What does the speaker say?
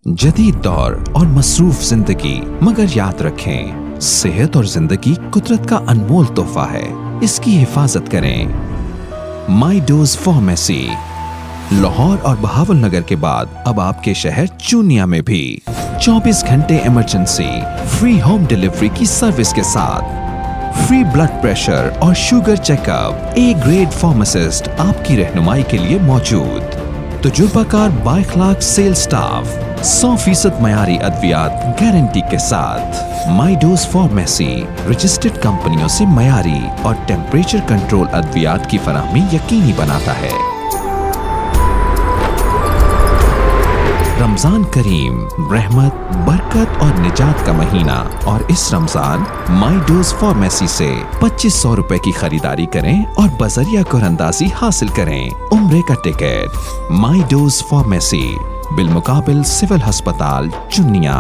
जदीद दौर और मसरूफ जिंदगी, मगर याद रखें सेहत और जिंदगी कुदरत का अनमोल तोहफा है, इसकी हिफाजत करें। माई डोज फार्मेसी लाहौर और बहावल नगर के बाद अब आपके शहर चूनिया में भी 24 घंटे इमरजेंसी फ्री होम डिलीवरी की सर्विस के साथ फ्री ब्लड प्रेशर और sugar checkup. A grade pharmacist आपकी रहनुमाई के लिए मौजूद। तजुर्बाकार बाइखलाक सेल स्टाफ, 100% मयारी अद्वियात गारंटी के साथ। माई डोज फार्मेसी रजिस्टर्ड कंपनियों से मयारी और टेम्परेचर कंट्रोल अद्वियात की फराहमी यकीनी बनाता है। रमजान करीम रहमत, बरकत और निजात का महीना, और इस रमजान माई डोज फार्मेसी से 2500 रुपए की खरीदारी करें और बजरिया कुरंदाजी हासिल करें उम्रे का टिकट। माई डोज फार्मेसी बिलमुकाबिल सिविल अस्पताल चुनिया।